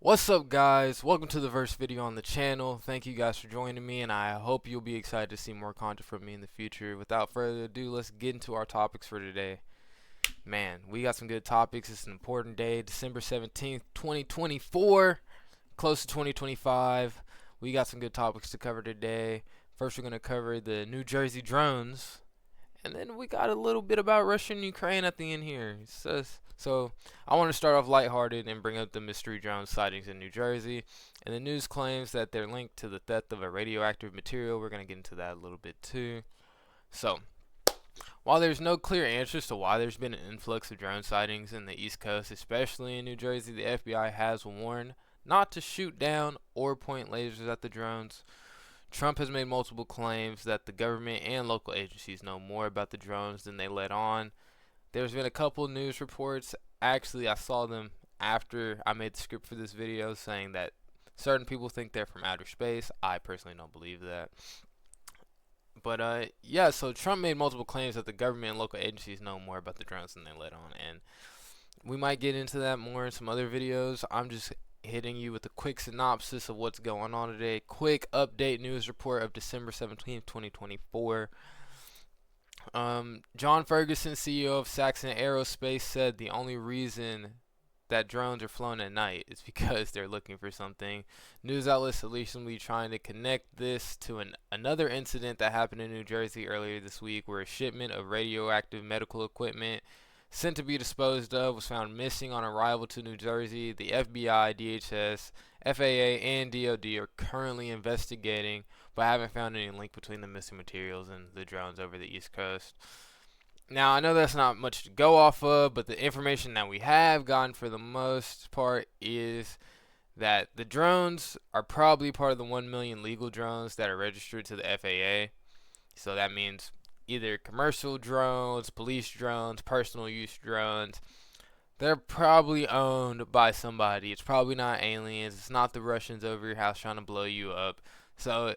What's up, guys? Welcome to the first video on the channel. Thank you guys for joining me, and I hope you'll be excited to see more content from me in the future. Without further ado, let's get into our topics for today. Man, we got some good topics. It's an important day, December 17th, 2024, close to 2025. We got some good topics to cover today. First, we're going to cover the New Jersey drones, and then we got a little bit about Russia and Ukraine at the end here. So I want to start off lighthearted and bring up the mystery drone sightings in New Jersey. And the news claims that they're linked to the theft of a radioactive material. We're going to get into that a little bit too. So, while there's no clear answers to why there's been an influx of drone sightings in the East Coast, especially in New Jersey, the FBI has warned not to shoot down or point lasers at the drones. Trump has made multiple claims that the government and local agencies know more about the drones than they let on. There's been a couple news reports. Actually, I saw them after I made the script for this video saying that certain people think they're from outer space. I personally don't believe that. But yeah, so Trump made multiple claims that the government and local agencies know more about the drones than they let on. And we might get into that more in some other videos. I'm just hitting you with a quick synopsis of what's going on today. Quick update news report of December 17th, 2024. John Ferguson, CEO of Saxon Aerospace, said the only reason that drones are flown at night is because they're looking for something. News outlets are recently trying to connect this to another incident that happened in New Jersey earlier this week, where a shipment of radioactive medical equipment sent to be disposed of was found missing on arrival to New Jersey. The FBI, DHS, FAA, and DOD are currently investigating, but haven't found any link between the missing materials and the drones over the East Coast. Now, I know that's not much to go off of, but the information that we have gotten for the most part is that the drones are probably part of the 1 million legal drones that are registered to the FAA. So that means either commercial drones, police drones, personal use drones. They're probably owned by somebody. It's probably not aliens. It's not the Russians over your house trying to blow you up. So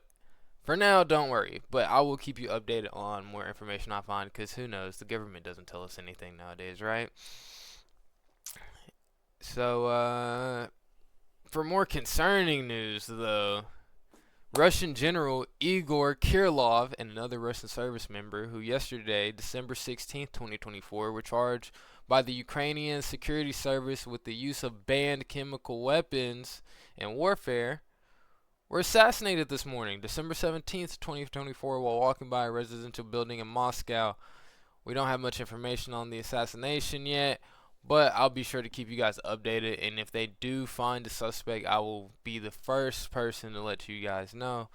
for now, don't worry. But I will keep you updated on more information I find, because who knows? The government doesn't tell us anything nowadays, right? So for more concerning news, though, Russian General Igor Kirillov and another Russian service member who yesterday, December 16th, 2024, were charged by the Ukrainian Security Service with the use of banned chemical weapons in warfare were assassinated this morning, December 17th, 2024, while walking by a residential building in Moscow. We don't have much information on the assassination yet, but I'll be sure to keep you guys updated, and if they do find a suspect, I will be the first person to let you guys know.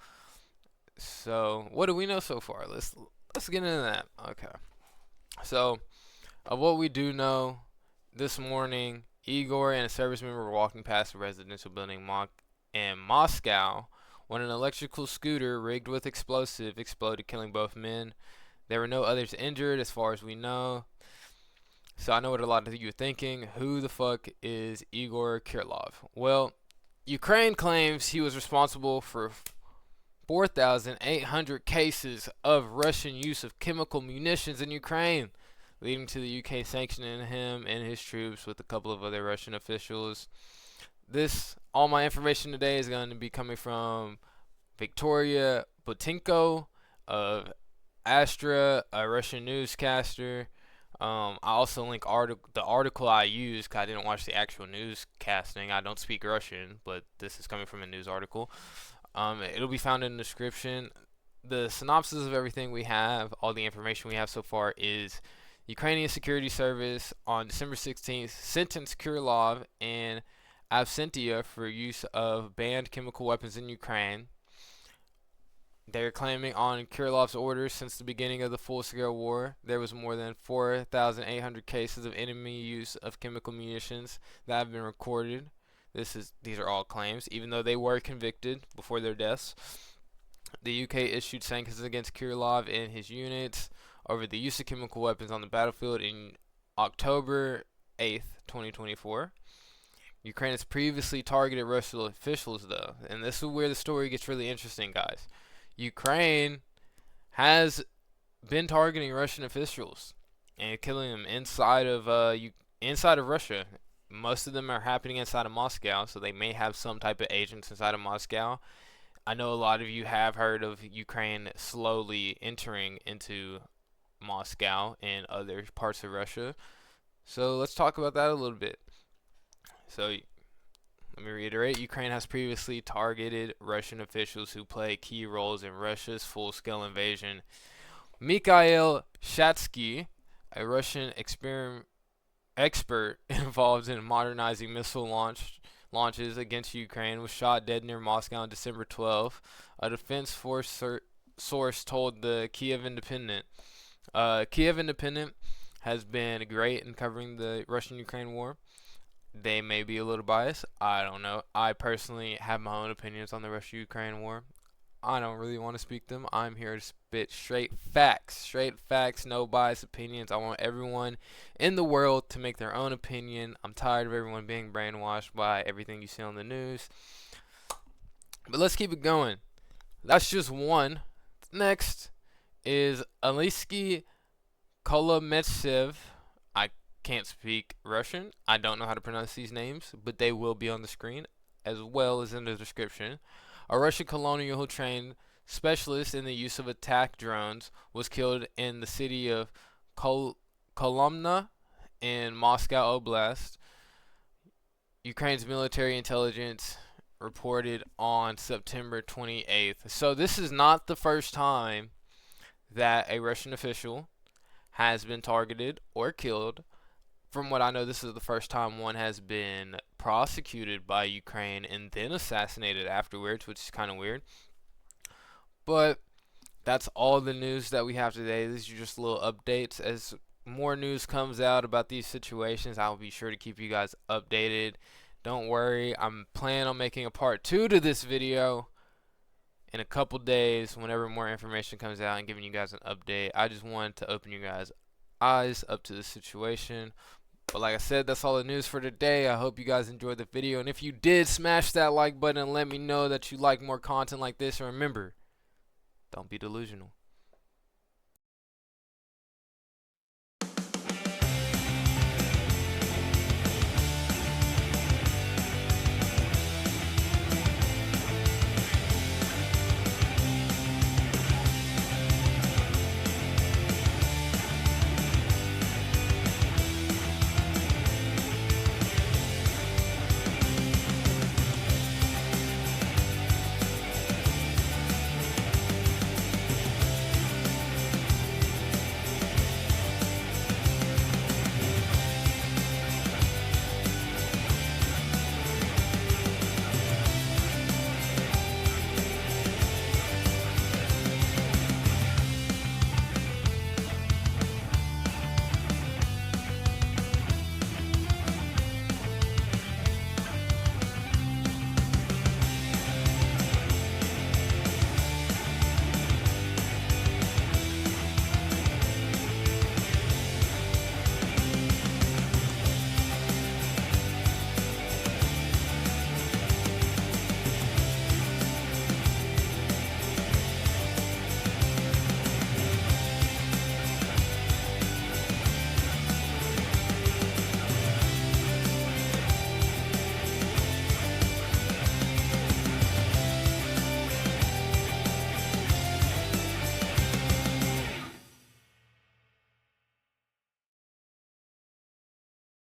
So, what do we know so far? Let's get into that. Okay. So, of what we do know, this morning, Igor and a service member were walking past a residential building in Moscow when an electrical scooter rigged with explosive exploded, killing both men. There were no others injured as far as we know. So I know what a lot of you are thinking. Who the fuck is Igor Kirillov? Well, Ukraine claims he was responsible for 4,800 cases of Russian use of chemical munitions in Ukraine, leading to the UK sanctioning him and his troops with a couple of other Russian officials. All my information today is going to be coming from Victoria Botinko of Astra, a Russian newscaster. I also link the article I used, because I didn't watch the actual newscasting. I don't speak Russian, but this is coming from a news article. It'll be found in the description. The synopsis of everything we have, all the information we have so far, is Ukrainian Security Service on December 16th sentenced Kirillov and Avsentia for use of banned chemical weapons in Ukraine. They're claiming on Kirillov's orders, since the beginning of the full-scale war, there was more than 4,800 cases of enemy use of chemical munitions that have been recorded. These are all claims, even though they were convicted before their deaths. The UK issued sanctions against Kirillov and his units over the use of chemical weapons on the battlefield in October 8th, 2024. Ukraine has previously targeted Russian officials, though, and this is where the story gets really interesting, guys. Ukraine has been targeting Russian officials and killing them inside of Russia, most of them are happening inside of Moscow, so they may have some type of agents inside of Moscow. I know a lot of you have heard of Ukraine slowly entering into Moscow and other parts of Russia. So let's talk about that a little bit. So let me reiterate, Ukraine has previously targeted Russian officials who play key roles in Russia's full-scale invasion. Mikhail Shatsky, a Russian expert involved in modernizing missile launches against Ukraine, was shot dead near Moscow on December 12th. A defense force source told the Kiev Independent. Kiev Independent has been great in covering the Russian-Ukraine war. They may be a little biased. I don't know. I personally have my own opinions on the Russia-Ukraine war. I don't really want to speak them. I'm here to spit straight facts, no biased opinions. I want everyone in the world to make their own opinion. I'm tired of everyone being brainwashed by everything you see on the news. But let's keep it going. That's just one. Next is Alexei Kolometsev. I can't speak Russian. I don't know how to pronounce these names, but they will be on the screen as well as in the description. A Russian colonel who trained specialists in the use of attack drones was killed in the city of Kolomna in Moscow Oblast. Ukraine's military intelligence reported on September 28th. So this is not the first time that a Russian official has been targeted or killed. From what I know, this is the first time one has been prosecuted by Ukraine and then assassinated afterwards, which is kind of weird. But that's all the news that we have today. These are just little updates. As more news comes out about these situations, I'll be sure to keep you guys updated. Don't worry, I'm planning on making a part 2 to this video in a couple days whenever more information comes out and giving you guys an update. I just wanted to open you guys' eyes up to the situation. But like I said, that's all the news for today. I hope you guys enjoyed the video, and if you did, smash that like button and let me know that you like more content like this. And remember, don't be delusional.